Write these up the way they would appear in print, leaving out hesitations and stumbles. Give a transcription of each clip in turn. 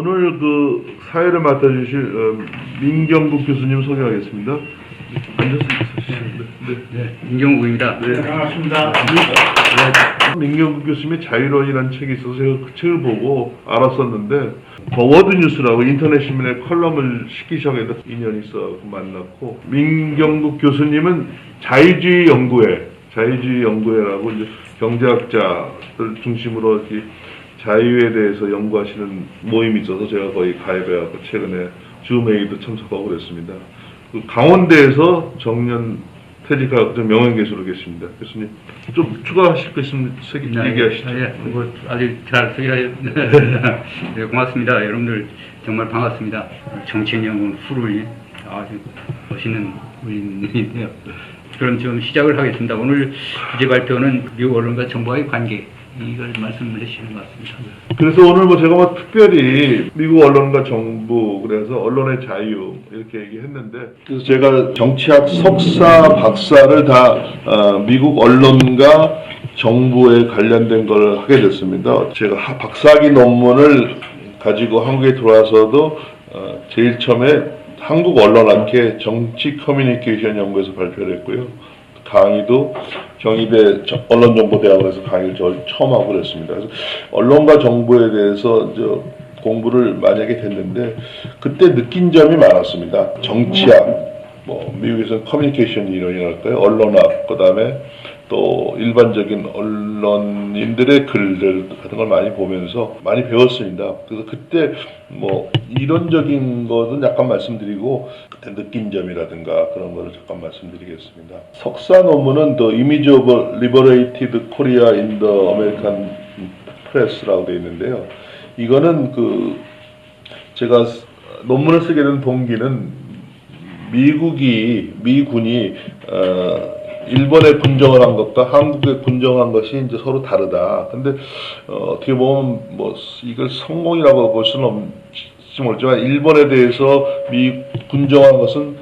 오늘 그 사회를 맡아주실 민경국 교수님 소개하겠습니다. 앉으세요. 네, 민경국입니다. 네, 반갑습니다. 민경국 교수님의 자유론이라는 책이 있어서 제가 그 책을 보고 알았었는데 워드뉴스라고 인터넷 신문에 컬럼을 시기 시작해서 인연이 있어 만났고, 민경국 교수님은 자유주의 연구회라고 이제 경제학자들 중심으로 이렇게 자유에 대해서 연구하시는 모임이 있어서 제가 거의 가입해갖고 최근에 줌회의도 참석하고 그랬습니다. 강원대에서 정년 퇴직하고 명예교수로 계십니다. 교수님 좀 추가하실 거 있으면 얘기하시죠. 뭐 아주 잘 소개해. 네, 고맙습니다. 여러분들 정말 반갑습니다. 정치연구원 후루이 아주 멋있는 우리인데요. 그럼 좀 시작을 하겠습니다. 오늘 주제 발표는 미국 언론과 정부와의 관계, 이걸 말씀을 해주시는 것 같습니다. 그래서 오늘 제가 특별히 미국 언론과 정부, 그래서 언론의 자유 이렇게 얘기했는데, 그래서 제가 정치학 석사, 박사를 다 미국 언론과 정부에 관련된 걸 하게 됐습니다. 제가 박사학위 논문을 가지고 한국에 들어와서도 제일 처음에 한국 언론학회 정치 커뮤니케이션 연구에서 발표를 했고요. 강의도 경희대 언론정보대학원에서 강의를 처음 하고 그랬습니다. 그래서 언론과 정부에 대해서 공부를 많이 하게 됐는데, 그때 느낀 점이 많았습니다. 정치학, 미국에서는 커뮤니케이션 이론이랄까요, 언론학, 그 다음에 또 일반적인 언론인들의 글들 같은 걸 많이 보면서 많이 배웠습니다. 그래서 그때 이론적인 것은 약간 말씀드리고, 그때 느낀 점이라든가 그런 거를 잠깐 말씀드리겠습니다. 석사 논문은 The Image of Liberated Korea in the American Press라고 되어 있는데요. 이거는 제가 논문을 쓰게 된 동기는 미군이 일본에 군정을 한 것과 한국에 군정한 것이 이제 서로 다르다. 근데 어떻게 보면 이걸 성공이라고 볼 수는 없을지 모르지만, 일본에 대해서 군정한 것은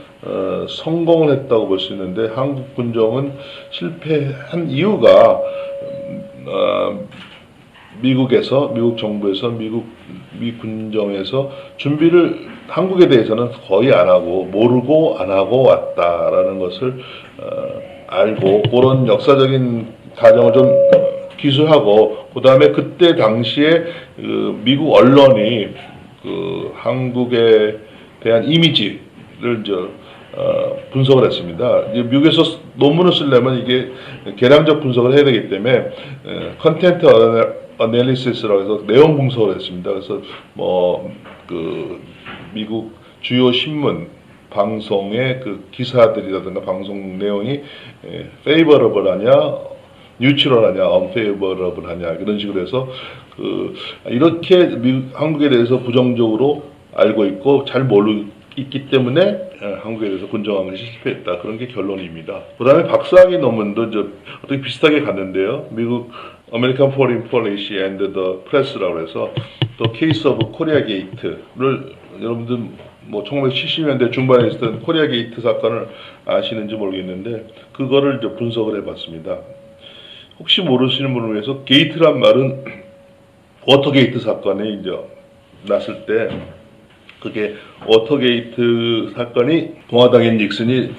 성공을 했다고 볼 수 있는데, 한국 군정은 실패한 이유가 미국 정부에서 미 군정에서 준비를 한국에 대해서는 거의 안 하고, 모르고 안 하고 왔다라는 것을 알고, 그런 역사적인 과정을 좀 기술하고, 그 다음에 그때 당시에 미국 언론이 한국에 대한 이미지를 분석을 했습니다. 미국에서 논문을 쓰려면 이게 계량적 분석을 해야 되기 때문에 컨텐트 어널리시스라고 해서 내용 분석을 했습니다. 그래서 미국 주요 신문 방송의 기사들이라든가 방송 내용이 favorable하냐, 뉴트럴하냐, unfavorable하냐, 이런 식으로 해서 이렇게 한국에 대해서 부정적으로 알고 있고 잘 모르고 있기 때문에 한국에 대해서 군정한 것이 실패했다, 그런 게 결론입니다. 그 다음에 박사학위 논문도 어떻게 비슷하게 갔는데요. 미국 American Foreign Policy and the Press라고 해서 또 Case of Korea Gate를, 여러분들 1970년대 중반에 있었던 코리아 게이트 사건을 아시는지 모르겠는데, 그거를 분석을 해봤습니다. 혹시 모르시는 분을 위해서, 게이트란 말은 워터게이트 사건이 났을 때, 그게 워터게이트 사건이 공화당의 닉슨이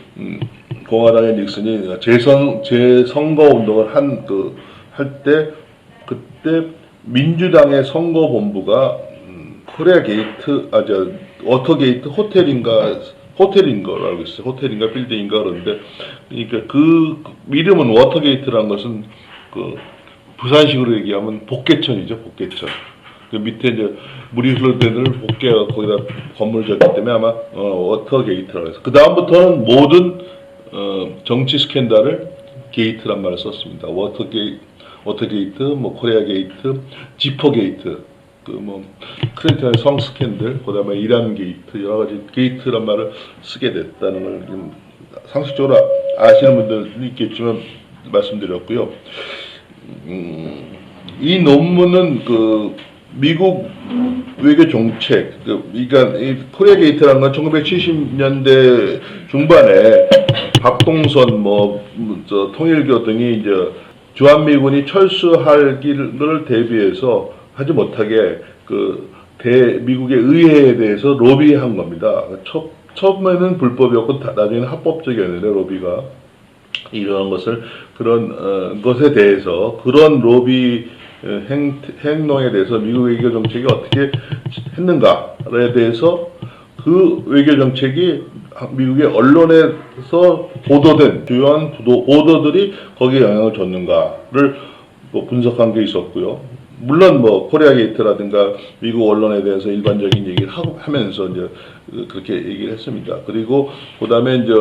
재선거 운동을 할 때, 그때 민주당의 선거본부가 코리아 게이트, 워터게이트 호텔인가 알고 있어요. 호텔인가 빌딩인가 그러는데, 그러니까 그 이름은 워터게이트라는 것은 부산식으로 얘기하면 복개천이죠, 복개천. 그 밑에 물이 흐르는 데를 복개가 거기다 건물을 졌기 때문에 아마 워터게이트라고 해서, 그 다음부터는 모든 정치 스캔들을 게이트란 말을 썼습니다. 워터게이트, 코리아 게이트, 지퍼 게이트, 클린턴의 성 스캔들, 그 다음에 이란 게이트, 여러 가지 게이트란 말을 쓰게 됐다는 걸 상식적으로 아시는 분들도 있겠지만 말씀드렸고요. 이 논문은 미국 외교 정책, 그러니까 이 코리아 게이트라는 건 1970년대 중반에 박동선, 통일교 등이 주한미군이 철수하기를 대비해서 하지 못하게 미국의 의회에 대해서 로비한 겁니다. 처음에는 불법이었고 나중에는 합법적이었는데 로비가 이러한 것을 그런 것에 대해서 그런 로비 행동에 대해서 미국 외교 정책이 어떻게 했는가에 대해서 그 외교 정책이 미국의 언론에서 보도된 주요한 보도들이 거기에 영향을 줬는가를 뭐 분석한 게 있었고요. 물론 뭐 코리아 게이트라든가 미국 언론에 대해서 일반적인 얘기를 하면서 이제 그렇게 얘기를 했습니다. 그리고 그다음에 이제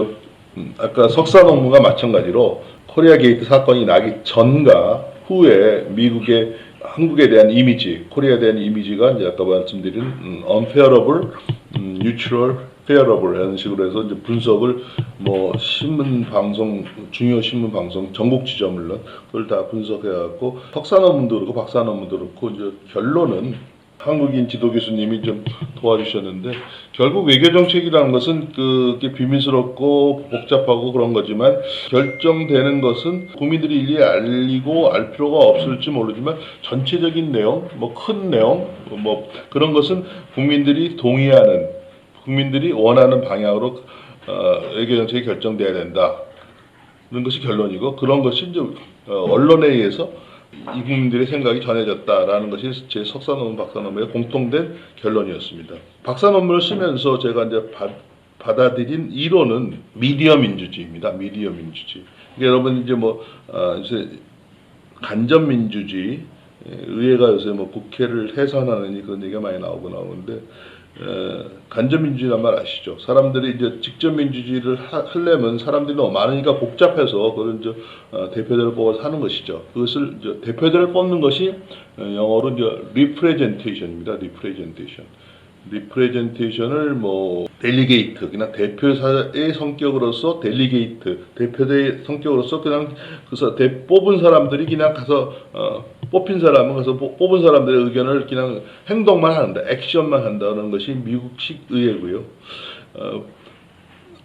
아까 석사 논문과 마찬가지로 코리아 게이트 사건이 나기 전과 후에 미국의 한국에 대한 이미지, 코리아에 대한 이미지가 이제 아까 말씀드린 unfairable, neutral, fairable 이런 식으로 해서 이제 분석을 뭐 신문 방송, 중요 신문 방송, 전국 지점 물론 그걸 다 분석해갖고 석사 논문도 그렇고 박사 논문도 그렇고 이제 결론은 한국인 지도 교수님이 좀 도와주셨는데 결국 외교 정책이라는 것은 그게 비밀스럽고 복잡하고 그런 거지만 결정되는 것은 국민들이 일일이 알리고 알 필요가 없을지 모르지만 전체적인 내용, 뭐 큰 내용, 뭐 그런 것은 국민들이 동의하는, 국민들이 원하는 방향으로 외교 정책이 결정돼야 된다. 그런 것이 결론이고 그런 것이 이제 언론에 의해서 이 국민들의 생각이 전해졌다라는 것이 제 석사 논문, 박사 논문의 공통된 결론이었습니다. 박사 논문을 쓰면서 제가 이제 받아들인 이론은 미디어 민주주의입니다. 미디어 민주주의. 여러분 이제 뭐 이제 간접 민주주의, 의회가 요새 뭐 국회를 해산하는 그런 얘기가 많이 나오는데 간접 민주주의란 말 아시죠? 사람들이 이제 직접 민주주의를 하려면 사람들이 너무 많으니까 복잡해서 그런 이제 대표자를 뽑아서 하는 것이죠. 그것을 이제 대표자를 뽑는 것이 영어로 이제 representation입니다. representation을 뭐 델리게이트 그냥 대표자의 성격으로서 델리게이트 대표자의 성격으로서 그냥 그래서 뽑은 사람들이 그냥 가서 뽑힌 사람은 가서 뽑은 사람들의 의견을 그냥 행동만 한다, 액션만 한다는 것이 미국식 의회고요.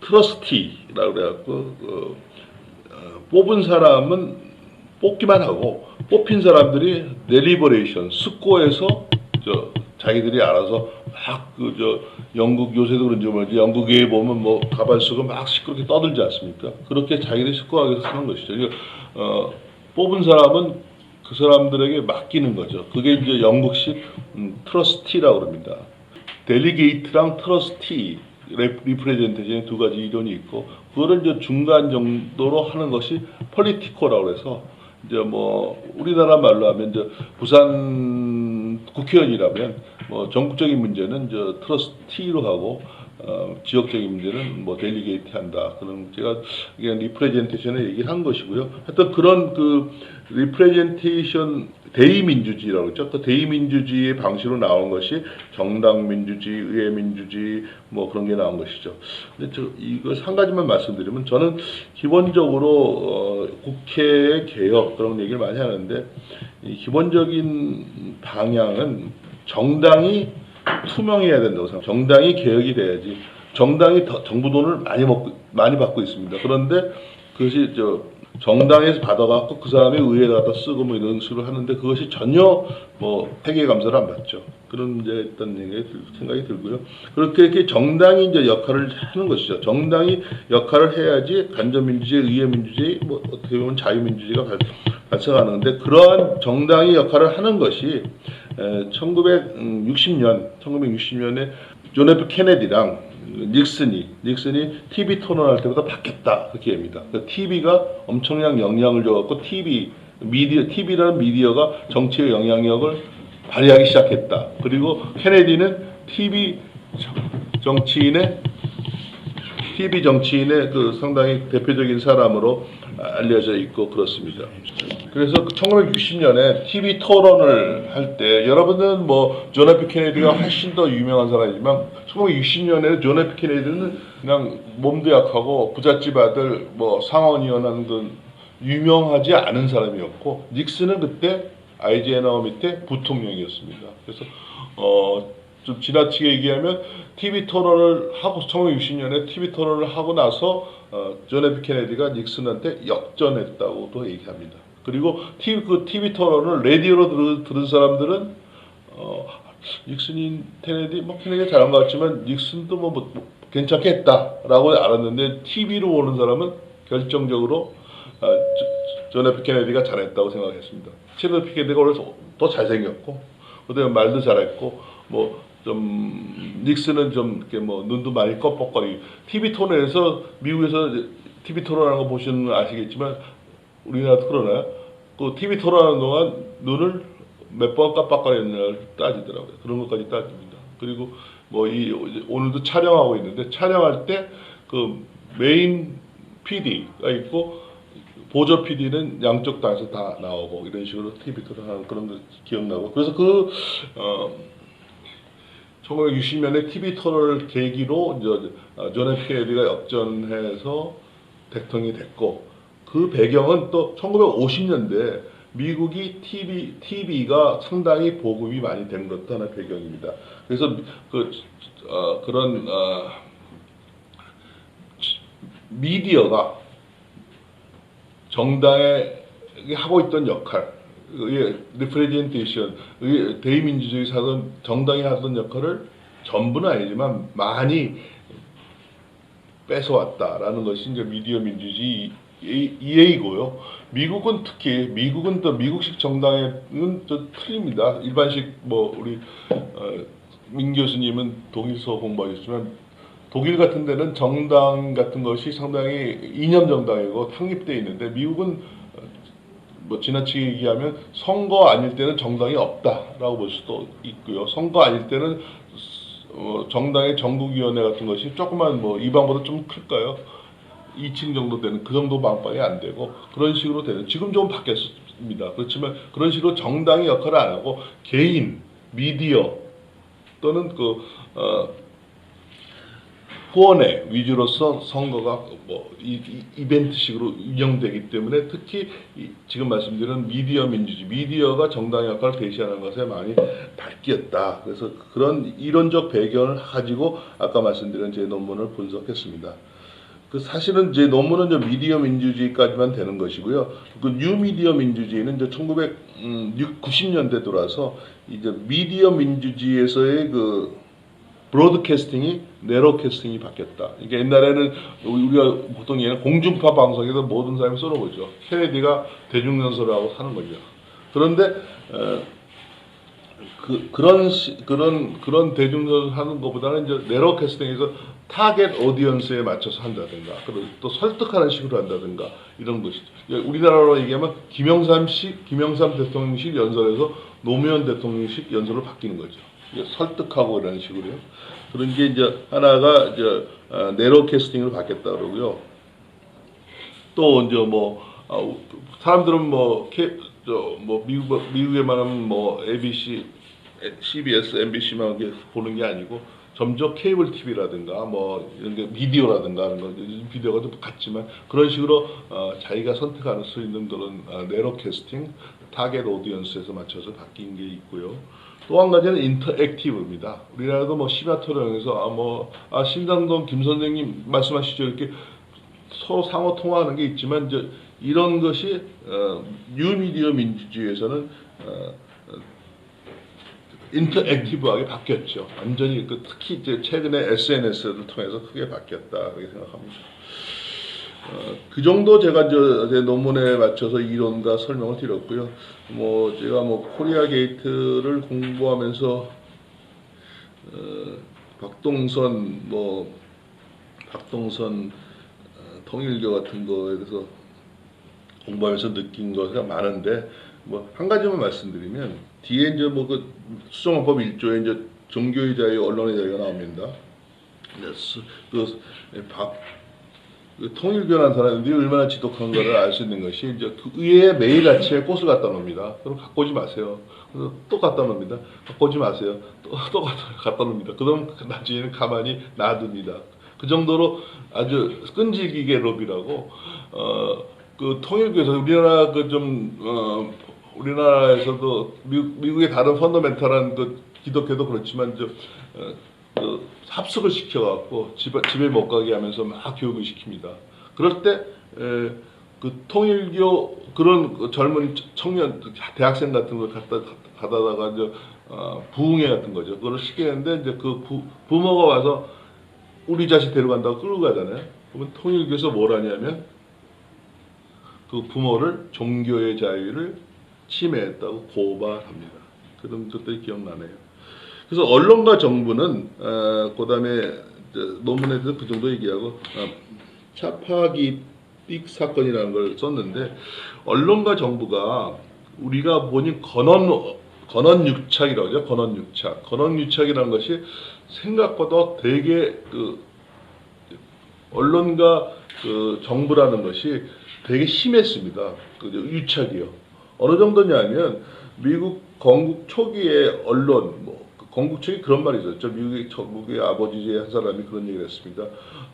트러스티라고 그래갖고 뽑은 사람은 뽑기만 하고 뽑힌 사람들이 델리버레이션 숙고해서 자기들이 알아서 막 영국 요새도 그런지 모르지 영국에 보면 뭐 가발 쓰고 막 시끄럽게 떠들지 않습니까? 그렇게 자기들이 숙고하게 하는 것이죠. 뽑은 사람은 그 사람들에게 맡기는 거죠. 그게 이제 영국식 트러스티라고 그럽니다. 델리게이트랑 트러스티, 리프레젠테이션의 두 가지 이론이 있고 그거를 이제 중간 정도로 하는 것이 폴리티코라고 해서 이제 뭐 우리나라 말로 하면 이제 부산 국회의원이라면 뭐 전국적인 문제는 이제 트러스티로 하고 지역적인 문제는 뭐 델리게이트 한다. 그런 제가 그냥 리프레젠테이션을 얘기를 한 것이고요. 하여튼 그런 그 리프레젠테이션 대의민주주의라고 했죠. 그 대의민주주의의 방식으로 나온 것이 정당 민주주의, 의회 민주주의 뭐 그런 게 나온 것이죠. 근데 이거 한 가지만 말씀드리면 저는 기본적으로 국회의 개혁 그런 얘기를 많이 하는데 이 기본적인 방향은 정당이 투명해야 된다고 생각합니다. 정당이 개혁이 돼야지. 정당이 정부 돈을 많이 받고 있습니다. 그런데 그것이 정당에서 받아갖고 그 사람이 의회에다 갖다 쓰고 뭐 이런 식으로 하는데 그것이 전혀 뭐 회계 감사를 안 받죠. 그런 문제가 있다는 생각이 들고요. 그렇게 정당이 이제 역할을 하는 것이죠. 정당이 역할을 해야지 간접민주주의, 의회민주주의, 뭐 어떻게 보면 자유민주주의가 발생하는데 그러한 정당이 역할을 하는 것이 1960년에 존 F 케네디랑 닉슨이 TV 토론할 때보다 바뀌었다 그렇게 합니다. 그러니까 TV가 엄청난 영향을 줘갖고 TV라는 미디어가 정치의 영향력을 발휘하기 시작했다. 그리고 케네디는 TV 정치인의 그 상당히 대표적인 사람으로 알려져 있고 그렇습니다. 그래서 1960년에 TV 토론을 할 때 여러분은 뭐 존 F 케네디가 훨씬 더 유명한 사람이지만 1960년에 존 F 케네디는 그냥 몸도 약하고 부잣집 아들 뭐 상원의원하는 건 유명하지 않은 사람이었고 닉슨은 그때 아이젠하워 밑에 부통령이었습니다. 그래서 좀 지나치게 얘기하면 TV 토론을 하고 1960년에 TV 토론을 하고 나서 존 F 케네디가 닉슨한테 역전했다고도 얘기합니다. 그리고 TV 토론을 라디오로 들은 사람들은 닉슨이 케네디 뭐 케네디가 잘한 것 같지만 닉슨도 뭐 괜찮겠다라고 알았는데 TV로 보는 사람은 결정적으로 존 F 케네디가 잘했다고 생각했습니다. 존 F 케네디가 원래 더 잘생겼고 그다음에 말도 잘했고 뭐 좀 닉슨은 좀 이렇게 뭐 눈도 많이 껌뻑거리고 TV 토론에서 미국에서 TV 토론하는 거 보시는 분 아시겠지만 우리나라도 그러나요? 그 TV 토론하는 동안 눈을 몇 번 깜빡거리느냐를 따지더라고요. 그런 것까지 따집니다. 그리고 뭐 오늘도 촬영하고 있는데 촬영할 때 그 메인 PD가 있고 보조 PD는 양쪽 당에서 다 나오고 이런 식으로 TV 토론하는 그런 거 기억나고 그래서 1960년에 TV 토론을 계기로 존 F 케네디가 역전해서 대통령이 됐고 그 배경은 또 1950년대 미국이 TV가 상당히 보급이 많이 된 것도 하나 배경입니다. 그래서 그런 미디어가 정당에 하고 있던 역할, 리프레젠테이션, 대의민주주의 사던 정당이 하던 역할을 전부는 아니지만 많이 뺏어왔다라는 것이 이제 미디어 민주주의 이해이고요. 미국은 특히 또 미국식 정당에는 좀 틀립니다. 일반식 뭐 우리 민 교수님은 독일서 공부하셨지만 독일 같은 데는 정당 같은 것이 상당히 이념 정당이고 확립되어 있는데 미국은 뭐 지나치게 얘기하면 선거 아닐 때는 정당이 없다라고 볼 수도 있고요. 선거 아닐 때는 정당의 전국위원회 같은 것이 조그만 뭐 이 방보다 좀 클까요? 2층 정도 되는 그 정도 방방이 안 되고 그런 식으로 되는 지금 좀 바뀌었습니다. 그렇지만 그런 식으로 정당의 역할을 안 하고 개인, 미디어 또는 후원회 위주로서 선거가 뭐 이벤트식으로 운영되기 때문에 특히 지금 말씀드린 미디어 민주주의, 미디어가 정당의 역할을 대시하는 것에 많이 바뀌었다. 그래서 그런 이론적 배경을 가지고 아까 말씀드린 제 논문을 분석했습니다. 사실은 제 논문은 이제 미디어 민주주의까지만 되는 것이고요. 그 뉴미디어 민주주의는 이제 1990년대 들어와서 이제 미디어 민주주의에서의 브로드캐스팅이 내로캐스팅이 바뀌었다. 이게 옛날에는 우리가 보통 얘는 공중파 방송에서 모든 사람이 쏘는 케네디가 대중연설을 하고 사는 거죠. 그런데 그런 대중연설 하는 것보다는 이제 내로캐스팅에서 타겟 오디언스에 맞춰서 한다든가, 그리고 또 설득하는 식으로 한다든가 이런 것이죠. 우리나라로 얘기하면 김영삼 대통령식 연설에서 노무현 대통령식 연설로 바뀌는 거죠. 설득하고 이런 식으로요. 그런 게 이제 하나가 이제 내로캐스팅으로 바뀌었다 그러고요. 또 이제 사람들은 미국에만 하면 ABC, CBS, MBC만 보는 게 아니고 점점 케이블 TV라든가 이런 게 비디오라든가 하는 거 비디오가 좀 같지만 그런 식으로 자기가 선택할 수 있는 그런 내로캐스팅, 타겟 오디언스에서 맞춰서 바뀐 게 있고요. 또 한 가지는 인터액티브입니다. 우리나라도 심야 토론에서 신당동 김 선생님 말씀하시죠. 이렇게 서로 상호 통화하는 게 있지만 이제 이런 것이 뉴미디어 민주주의에서는 인터액티브하게 바뀌었죠. 완전히 특히 이제 최근에 SNS를 통해서 크게 바뀌었다 이렇게 생각합니다. 그 정도 제가 제 논문에 맞춰서 이론과 설명을 드렸고요. 제가 코리아 게이트를 공부하면서 박동선 통일교 같은 거에 대해서 공부하면서 느낀 것이 많은데 한 가지만 말씀드리면 뒤에 이제 수정헌법 1조에 이제 종교의 자유, 언론의 자유가 나옵니다. 통일교라는 사람들이 얼마나 지독한가를 알 수 있는 것이 이제 그 의회에 매일 아침에 꽃을 갖다 놓습니다. 그럼 갖고 오지 마세요. 그래서 또 갖다 놓습니다. 갖고 오지 마세요. 또 갖다 놓습니다. 그럼 나중에는 가만히 놔둡니다. 그 정도로 아주 끈질기게 로비라고 그 통일교에서 우리나라에서도 미국의 다른 펀더멘탈한 기독교도 그렇지만 합숙을 시켜갖고 집에 못 가게 하면서 막 교육을 시킵니다. 그럴 때 그 통일교 그런 그 젊은 청년 대학생 같은 걸 가다가 이제 부흥회 같은 거죠. 그걸 시키는데 이제 그 부모가 와서 우리 자식 데려간다고 끌고 가잖아요. 그러면 통일교에서 뭘 하냐면 그 부모를 종교의 자유를 침해했다고 고발합니다. 그런 것들이 기억나네요. 그래서 언론과 정부는 그다음에 논문에도 그 정도 얘기하고 차파기익 사건이라는 걸 썼는데 언론과 정부가 우리가 보니 건언유착이라고 하죠. 건언유착. 건언유착이라는 것이 생각보다 되게 그 언론과 그 정부라는 것이 되게 심했습니다. 그 유착이요. 어느 정도냐면 미국 건국 초기에 언론 건국 초기 그런 말이 있었죠. 미국의 전국의 아버지 한 사람이 그런 얘기를 했습니다.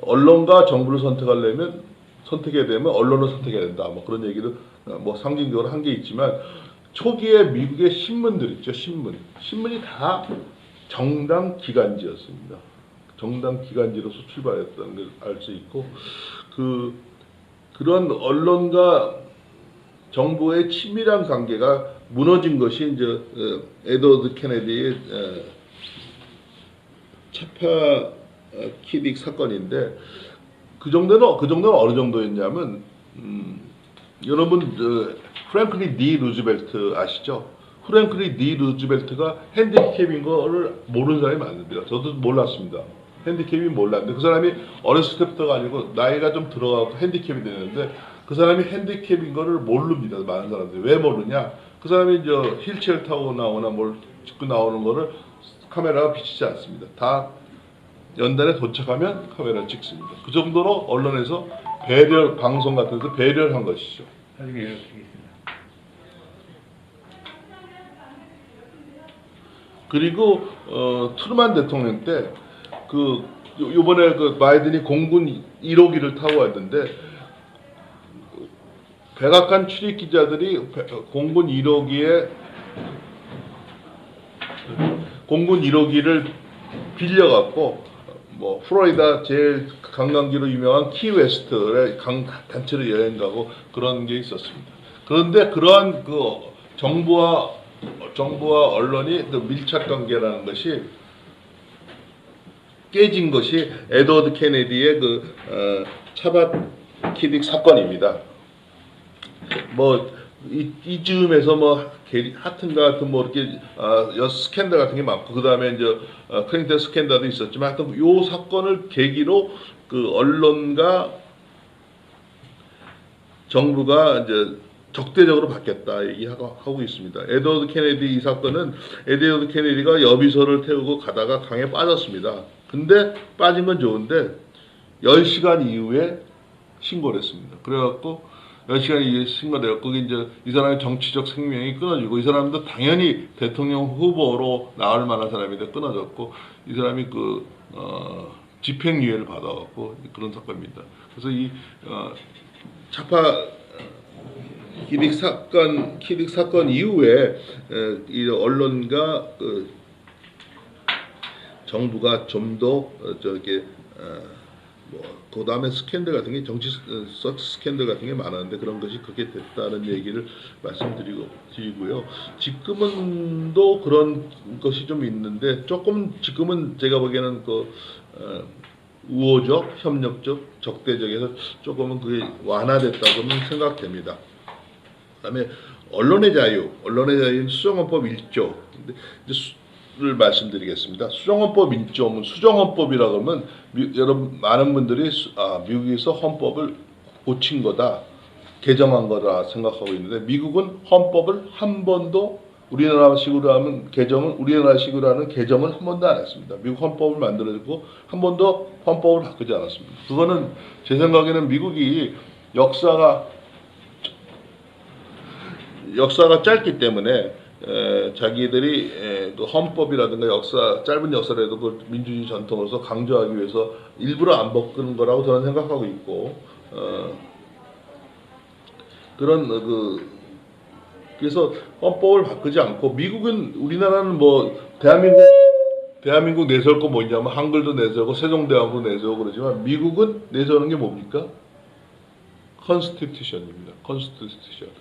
언론과 정부를 선택해야 되면 언론을 선택해야 된다. 뭐 그런 얘기를 뭐 상징적으로 한 게 있지만 초기에 미국의 신문들 있죠. 신문이 다 정당 기관지였습니다. 정당 기관지로서 출발했다는 걸 알 수 있고 그런 언론과 정부의 친밀한 관계가 무너진 것이 이제 에드워드 케네디의 차파 키딕 사건인데 그 정도는 어느 정도였냐면 여러분 프랭클린 D 루즈벨트 아시죠? 프랭클린 D 루즈벨트가 핸디캡인 거를 모르는 사람이 많은데요. 저도 몰랐습니다. 핸디캡이 몰랐는데 그 사람이 어렸을 때부터가 아니고 나이가 좀 들어가고 핸디캡이 되는데 그 사람이 핸디캡인 거를 모릅니다. 많은 사람들이. 왜 모르냐? 그 사람이 이제 휠체어 타고 나오나 뭘 짚고 나오는 거를 카메라가 비치지 않습니다. 다 연단에 도착하면 카메라를 찍습니다. 그 정도로 언론에서 방송 같은 데서 배려를 한 것이죠. 나중에 연락드리겠습니다. 그리고 트루만 대통령 때 요번에 그 바이든이 공군 1호기를 타고 왔는데 백악관 출입 기자들이 공군 1호기를 빌려갖고 뭐 플로리다 제일 관광지로 유명한 키웨스트에 단체로 여행 가고 그런 게 있었습니다. 그런데 그러한 그 정부와 언론이 그 밀착 관계라는 것이 깨진 것이 에드워드 케네디의 그 차파 키딕 사건입니다. 뭐 이즈음에서 뭐 하튼가 같은 뭐 이렇게 스캔들 같은 게 많고 그 다음에 이제 클린턴 스캔들도 있었지만 하여튼 요 사건을 계기로 그 언론과 정부가 이제 적대적으로 바뀌었다 얘기하고 있습니다. 에드워드 케네디 이 사건은 에드워드 케네디가 여비선을 태우고 가다가 강에 빠졌습니다. 근데 빠진 건 좋은데 10시간 이후에 신고를 했습니다. 그래갖고 10시간 이후에 신고가 되었고 거기 이제 이 사람의 정치적 생명이 끊어지고 이 사람도 당연히 대통령 후보로 나올 만한 사람인데 끊어졌고 이 사람이 집행유예를 받아갖고 그런 사건입니다. 그래서 이 차파 키딕 사건 이후에 이 언론과 정부가 좀 더 그 다음에 스캔들 같은 게 정치 스캔들 같은 게 많았는데 그런 것이 그렇게 됐다는 얘기를 말씀드리고요. 지금은 또 그런 것이 좀 있는데 조금 지금은 제가 보기에는 우호적, 협력적, 적대적에서 조금은 그게 완화됐다고 생각됩니다. 그다음에 언론의 자유는 수정헌법 1조 를 말씀드리겠습니다. 수정헌법 1조는 수정헌법이라고 하면 여러분 많은 분들이 미국에서 헌법을 고친 거다, 개정한 거다 생각하고 있는데 미국은 헌법을 한 번도 우리나라 식으로 하는 개정을 한 번도 안 했습니다. 미국 헌법을 만들어지고 한 번도 헌법을 바꾸지 않았습니다. 그거는 제 생각에는 미국이 역사가 짧기 때문에 자기들이 그 헌법이라든가 짧은 역사라도 그 민주주의 전통으로서 강조하기 위해서 일부러 안 바꾸는 거라고 저는 생각하고 있고 그래서 헌법을 바꾸지 않고 미국은 우리나라는 뭐 대한민국 내세울 거 뭐냐면 한글도 내세우고 세종대왕도 내세우고 그러지만 미국은 내세우는 게 뭡니까? constitution입니다. constitution.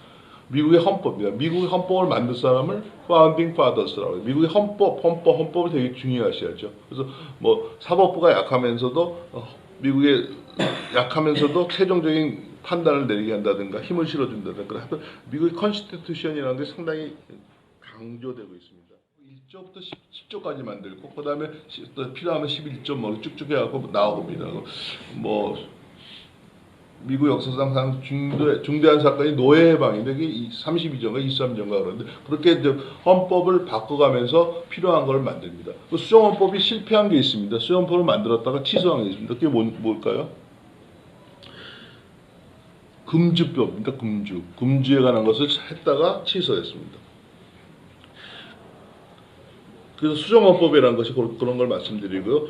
미국의 헌법입니다. 미국의 헌법을 만든 사람을 founding fathers라고 해요. 미국의 헌법을 되게 중요하시하죠. 그래서 뭐 사법부가 약하면서도 미국의 약하면서도 최종적인 판단을 내리게 한다든가 힘을 실어준다든가 하여튼 미국의 constitution이라는 게 상당히 강조되고 있습니다. 1조부터 10조까지 만들고 그 다음에 필요하면 11조 뭐 쭉쭉 해갖고 나오겁니다. 뭐 미국 역사상 가장 중대한 사건이 노예 해방인데 이게 32조인가 23조인가 그러는데 그렇게 이제 헌법을 바꿔가면서 필요한 걸 만듭니다. 그 수정헌법이 실패한 게 있습니다. 수정헌법을 만들었다가 취소한 게 있습니다. 그게 뭘까요? 금주법입니다. 금주에 관한 것을 했다가 취소했습니다. 그래서 수정헌법이라는 것이 그런 걸 말씀드리고요.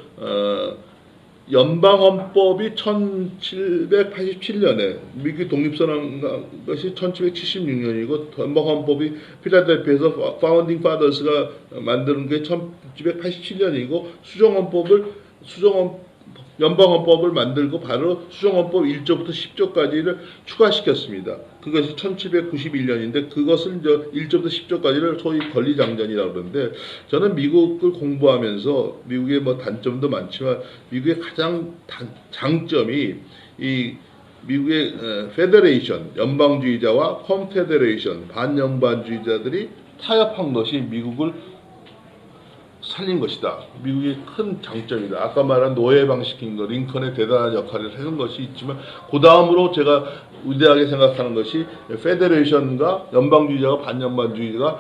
연방헌법이 1787년에 미국이 독립선언한 것이 1776년이고 연방헌법이 필라델피아에서 파운딩 파더스가 만드는 게 1787년이고 연방헌법을 만들고 바로 수정헌법 1조부터 10조까지를 추가시켰습니다. 그것이 1791년인데 그것을 1조부터 10조까지를 소위 권리장전이라고 그러는데 저는 미국을 공부하면서 미국의 뭐 단점도 많지만 미국의 가장 장점이 이 미국의 페더레이션, 연방주의자와 컨페더레이션, 반연방주의자들이 타협한 것이 미국을 살린 것이다. 미국의 큰 장점이다. 아까 말한 노예 방식인 거, 링컨의 대단한 역할을 해준 것이 있지만 그 다음으로 제가 위대하게 생각하는 것이 페더레이션과 연방주의자가 반연방주의자가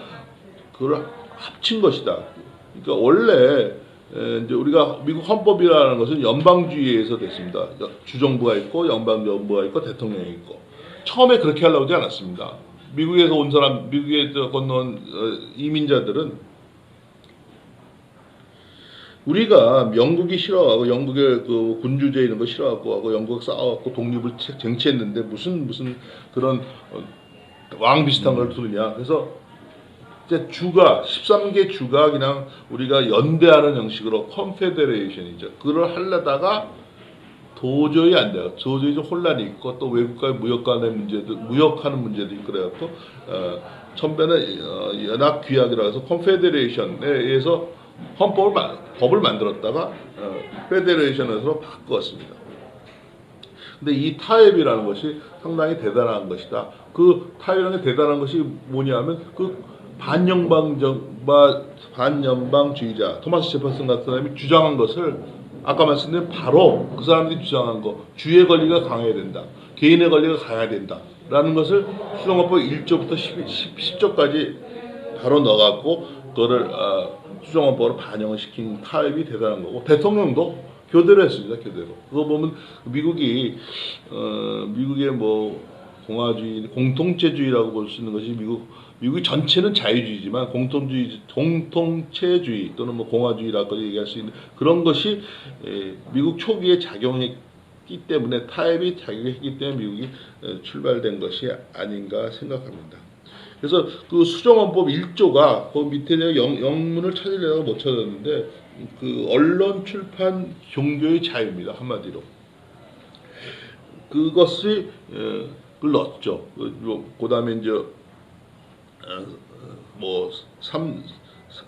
그걸 합친 것이다. 그러니까 원래 이제 우리가 미국 헌법이라는 것은 연방주의에서 됐습니다. 주정부가 있고 연방정부가 있고 대통령이 있고 처음에 그렇게 하려고 하지 않았습니다. 미국에서 온 사람, 미국에서 건너온 이민자들은 우리가 영국이 싫어하고 영국의 그 군주제 이런 거 싫어하고 하고 영국 싸워갖고 독립을 쟁취했는데 무슨 그런 왕 비슷한 걸 두느냐. 그래서 이제 주가 13개 주가 그냥 우리가 연대하는 형식으로 컨페더레이션이죠. 그걸 하려다가 도저히 안 돼요. 도저히 좀 혼란이 있고 또 외국과의 무역하는 문제도 있고 그래갖고 처음에는 연합 규약이라 해서 컨페더레이션에 의해서 법을 만들었다가 페더레이션으로 바꾸었습니다. 근데 이 타협이라는 것이 상당히 대단한 것이다. 그 타협이라는 게 대단한 것이 뭐냐면 그 반연방주의자 토마스 제퍼슨 같은 사람이 주장한 것을 아까 말씀드린 바로 그 사람들이 주장한 거 주의 권리가 강해야 된다. 개인의 권리가 강해야 된다. 라는 것을 수정헌법 1조부터 10조까지 바로 넣어갖고 그거를 수정헌법으로 반영을 시킨 타입이 대단한 거고 대통령도 교대로 했습니다. 교대로. 그거 보면 미국의 뭐 공통체주의라고 볼 수 있는 것이 미국이 전체는 자유주의지만 공통체주의 또는 뭐 공화주의라고 얘기할 수 있는 그런 것이 미국 초기에 작용했기 때문에 타협이 작용했기 때문에 미국이 출발된 것이 아닌가 생각합니다. 그래서 그 수정헌법 1조가 그 밑에 영문을 찾으려고 못 찾았는데 그 언론 출판 종교의 자유입니다. 한마디로 그것이 그걸 넣었죠. 그다음에 이제 뭐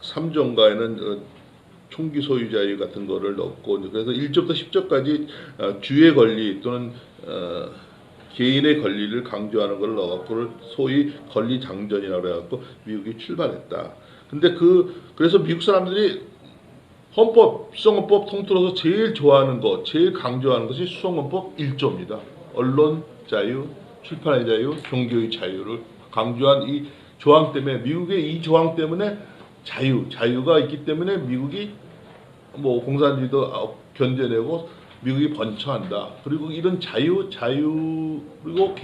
3조인가에는 총기 소유 자유 같은 거를 넣고 그래서 1조부터 10조까지 주의 권리 또는 개인의 권리를 강조하는 걸 넣어갖고 소위 권리 장전이라고 해갖고 미국이 출발했다. 근데 그래서 미국 사람들이 수정헌법 통틀어서 제일 좋아하는 것, 제일 강조하는 것이 수정헌법 1조입니다. 언론 자유, 출판의 자유, 종교의 자유를 강조한 이 조항 때문에 미국의 이 조항 때문에 자유가 있기 때문에 미국이 뭐 공산주의도 견뎌내고 미국이 번처한다. 그리고 이런 자유 그리고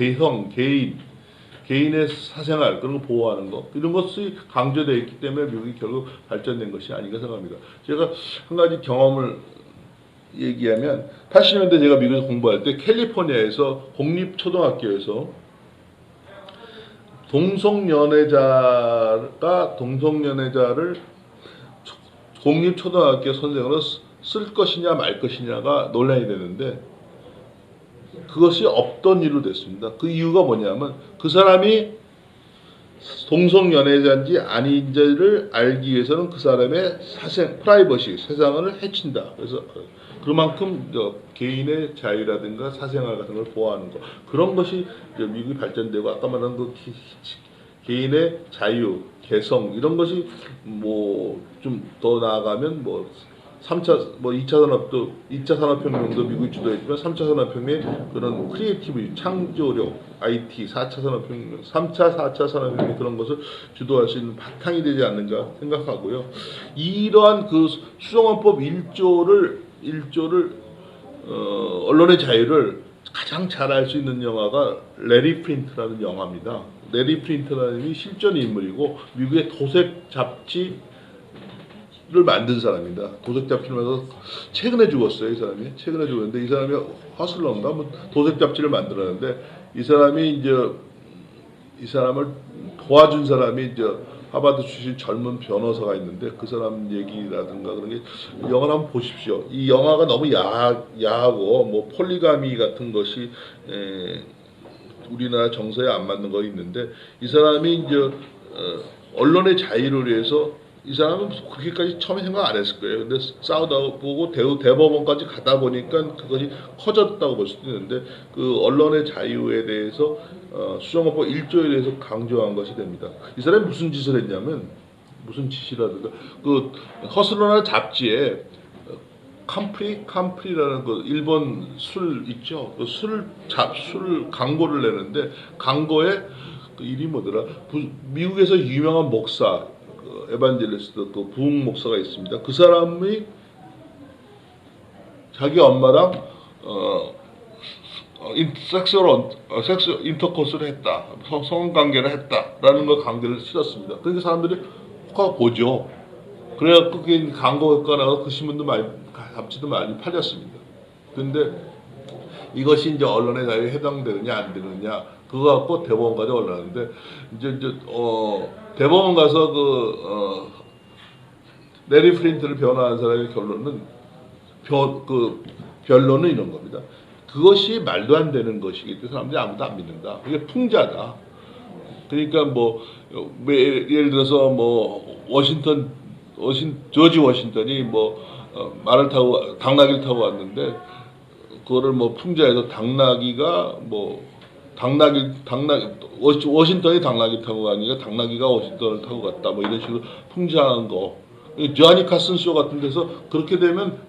개인의 사생활 그런 거 보호하는 것 이런 것이 강조되어 있기 때문에 미국이 결국 발전된 것이 아닌가 생각합니다. 제가 한 가지 경험을 얘기하면 80년대 제가 미국에서 공부할 때 캘리포니아에서 공립초등학교에서 동성연애자를 공립초등학교 선생으로 쓸 것이냐 말 것이냐가 논란이 되는데 그것이 없던 일로 됐습니다. 그 이유가 뭐냐면 그 사람이 동성연애자인지 아닌지를 알기 위해서는 그 사람의 사생, 프라이버시, 세상을 해친다. 그래서 그만큼 개인의 자유라든가 사생활 같은 걸 보호하는 거 그런 것이 미국이 발전되고 아까 말한 그 개인의 자유, 개성 이런 것이 뭐 좀 더 나아가면 뭐 3차 뭐 2차 산업도 2차 산업혁명도 미국이 주도했지만 3차 산업혁명의 그런 크리에이티브 창조력 IT 4차 산업혁명 3차 4차 산업혁명 그런 것을 주도할 수 있는 바탕이 되지 않는가 생각하고요. 이러한 그 수정헌법 1조를 언론의 자유를 가장 잘 알 수 있는 영화가 레리 프린트라는 영화입니다. 레리 프린트라는 이 실존 인물이고 미국의 도색 잡지를 만든 사람입니다. 도색 잡지를 만들어서 최근에 죽었어요. 이 사람이 최근에 죽었는데 이 사람이 허슬러인가 뭐 도색 잡지를 만들었는데 이 사람이 이 사람을 도와준 사람이 하버드 출신 젊은 변호사가 있는데 그 사람 얘기라든가 그런 게 영화를 한번 보십시오. 이 영화가 너무 야하고 뭐 폴리가미 같은 것이 우리나라 정서에 안 맞는 거 있는데 이 사람이 언론의 자유를 위해서 이 사람은 그렇게까지 처음에 생각 안 했을 거예요. 근데 싸우다 보고 대법원까지 가다 보니까 그것이 커졌다고 볼 수도 있는데 그 언론의 자유에 대해서 수정헌법 1조에 대해서 강조한 것이 됩니다. 이 사람이 무슨 짓을 했냐면 무슨 짓이라든가 그 허슬러라는 잡지에 캄프리라는 그 일본 술 있죠. 그 술 광고를 내는데 광고에 그 이름이 뭐더라? 미국에서 유명한 목사 에반젤리스트 그 부흥 목사가 있습니다. 그 사람이 자기 엄마랑 섹스 인터코스를 했다, 성관계를 했다라는 걸 강제를 실었습니다. 그러니까 사람들이 혹 보죠. 그래갖고 그 광고가 나서 그 신문도 많이 잡지도 많이 팔렸습니다. 그런데 이것이 이제 언론의 자유에 해당되느냐 안 되느냐 그거 갖고 대법원까지 올라왔는데 이제 대법원 가서 레리 프린트를 변호한 사람의 변론은 이런 겁니다. 그것이 말도 안 되는 것이기 때문에 사람들이 아무도 안 믿는다. 그게 풍자다. 그러니까 예를 들어서 조지 워싱턴이 말을 타고 당나귀를 타고 왔는데 그거를 풍자해서 워싱턴이 당나귀 타고 가니까 당나귀가 워싱턴을 타고 갔다 이런 식으로 풍자한 거. 조니 카슨 쇼 같은 데서 그렇게 되면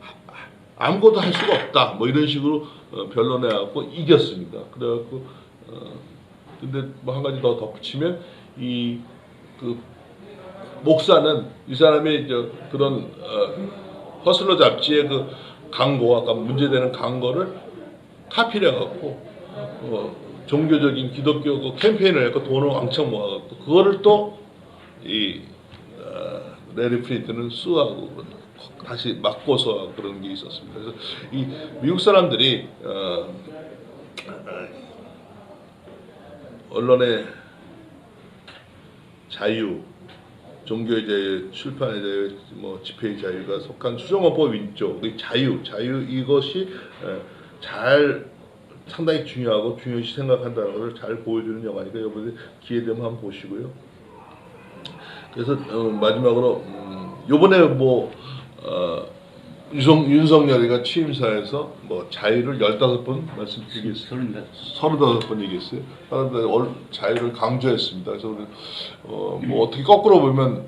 아무것도 할 수가 없다 이런 식으로 변론해갖고 이겼습니다. 그래갖고 근데 한 가지 더 덧붙이면 그 목사는 이 사람의 그런 허슬러 잡지의 그 광고 아까 문제되는 광고를 카피를 해갖고 종교적인 기독교 그 캠페인을 해서 돈을 왕창 모아갖고 그거를 또 레리 프린트는 수하고 다시 맞고서 그런 게 있었습니다. 그래서 이 미국 사람들이 언론의 자유, 종교의 자유, 출판의 자유, 집회의 자유가 속한 수정헌법 1조, 자유 이것이 상당히 중요하고 중요시 생각한다는 것을 잘 보여주는 영화니까 여러분들 기회 되면 한번 보시고요. 그래서 마지막으로 요번에 윤석열이가 취임사에서 자유를 15번 말씀드리겠습니다. 35번 얘기했어요. 자유를 강조했습니다. 그래서 어떻게 거꾸로 보면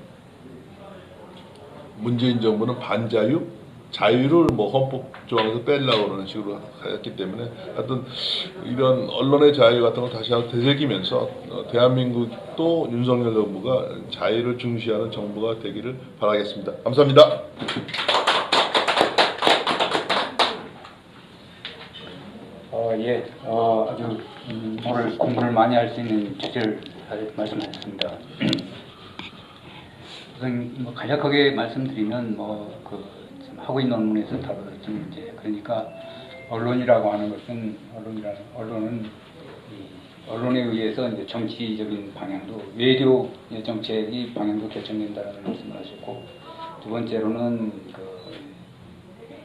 문재인 정부는 반자유, 자유를 헌법 조항에서 빼려고 그러는 식으로 했기 때문에 하여튼 이런 언론의 자유 같은 걸 다시 한번 되새기면서 대한민국도 윤석열 정부가 자유를 중시하는 정부가 되기를 바라겠습니다. 감사합니다. 아주 오늘 공부를 많이 할 수 있는 주제를 말씀하셨습니다. 우선 간략하게 말씀드리면 하고 있는 논문에서 다루어진 문제. 그러니까 언론이라고 하는 것은 언론에 의해서 이제 정치적인 방향도 외교 정책이 방향도 결정된다는 말씀을 하셨고 두 번째로는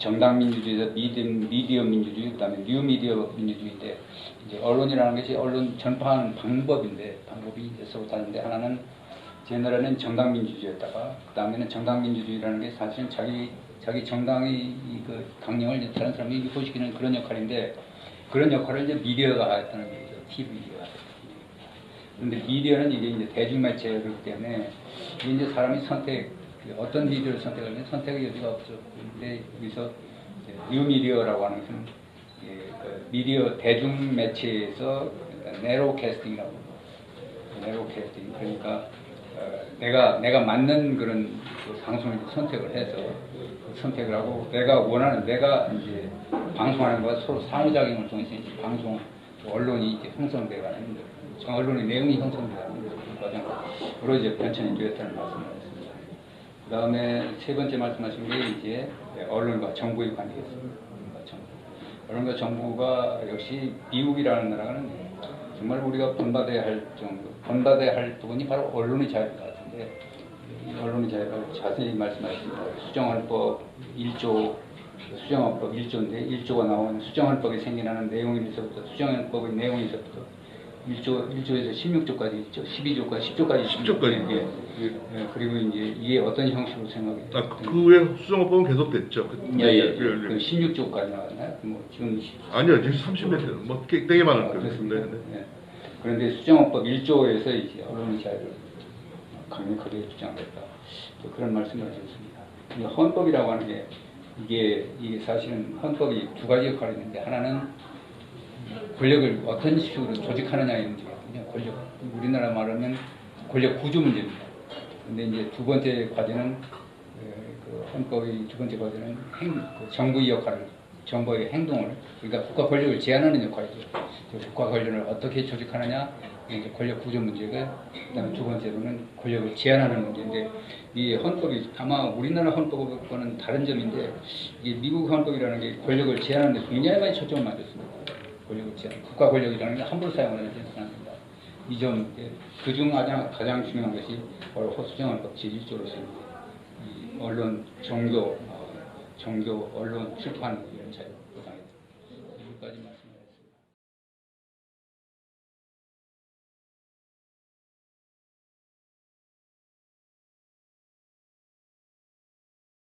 정당 민주주의에서 미디어 민주주의, 그다음에 뉴 미디어 민주주의인데 이제 언론이라는 것이 언론 전파하는 방법이 이제 서로 다른데 하나는 옛날에는 정당 민주주의였다가 그다음에는 정당 민주주의라는 게 사실은 자기 정당의 그 강령을 이제 다른 사람이 유포시키는 그런 역할인데 그런 역할을 이제 미디어가 했다는 거죠. TV가. 그런데 미디어는 이제 대중매체이기 때문에 이제 사람이 어떤 미디어를 선택하면 선택의 여지가 없죠. 그런데 여기서 뉴미디어라고 하는 것은 그 미디어 대중매체에서 네로 캐스팅이라고 네로 캐스팅 그러니까 내가 맞는 그런 그 방송을 선택을 해서 선택을 하고 내가 이제 방송하는 것과 서로 상호작용을 통해서 이제 방송 언론이 이제 형성돼가는 언론의 내용이 형성돼가는 그런 과정으로 이제 변천이 되었다는 말씀을 했습니다. 그 다음에 세 번째 말씀하신 게 이제 언론과 정부의 관계였습니다. 언론과 정부가 역시 미국이라는 나라는 정말 우리가 본받아야 할 부분이 바로 언론의 자유인 것 같은데 이 언론의 자유를 자세히 말씀하셨습니다. 수정헌법 1조, 수정헌법 1조인데 1조가 나온 수정헌법이 생겨나는 내용에서부터 수정헌법의 내용에서부터 1조에서 16조까지 있죠. 12조까지 10조까지 10조까지. 예, 그리고 이제 이게 어떤 형식으로 생각해요? 그 외에 수정법은 계속 됐죠. 그 16조까지 나왔나요? 뭐 지금 아니요, 지금 30년 뭐 되게 많을 거예요. 그렇습니다. 예. 그런데 수정헌법 1조에서 이제 언론의 자유를 강력하게 주장했다. 그런 말씀을 하셨습니다. 이 헌법이라고 하는 게 이게 사실은 헌법이 두 가지 역할이 있는데 하나는 권력을 어떤 식으로 조직하느냐의 문제거든요. 우리나라 말하면 권력 구조 문제입니다. 근데 이제 두 번째 과제는 그 헌법의 두 번째 과제는 그 정부의 역할을 정부의 행동을 그러니까 국가 권력을 제한하는 역할이죠. 국가 권력을 어떻게 조직하느냐 이제 권력 구조 문제가 그다음에 두 번째로는 권력을 제한하는 문제인데 이 헌법이 아마 우리나라 헌법과는 다른 점인데 이 미국 헌법이라는 게 권력을 제한하는 데 굉장히 많이 초점을 맞췄습니다. 권력을 제한 국가 권력이라는 게 함부로 사용하는 것은 안 된다. 이 점 그중 가장 중요한 것이 바로 수정헌법 제1조로서 언론, 종교, 언론, 출판 이런 자유.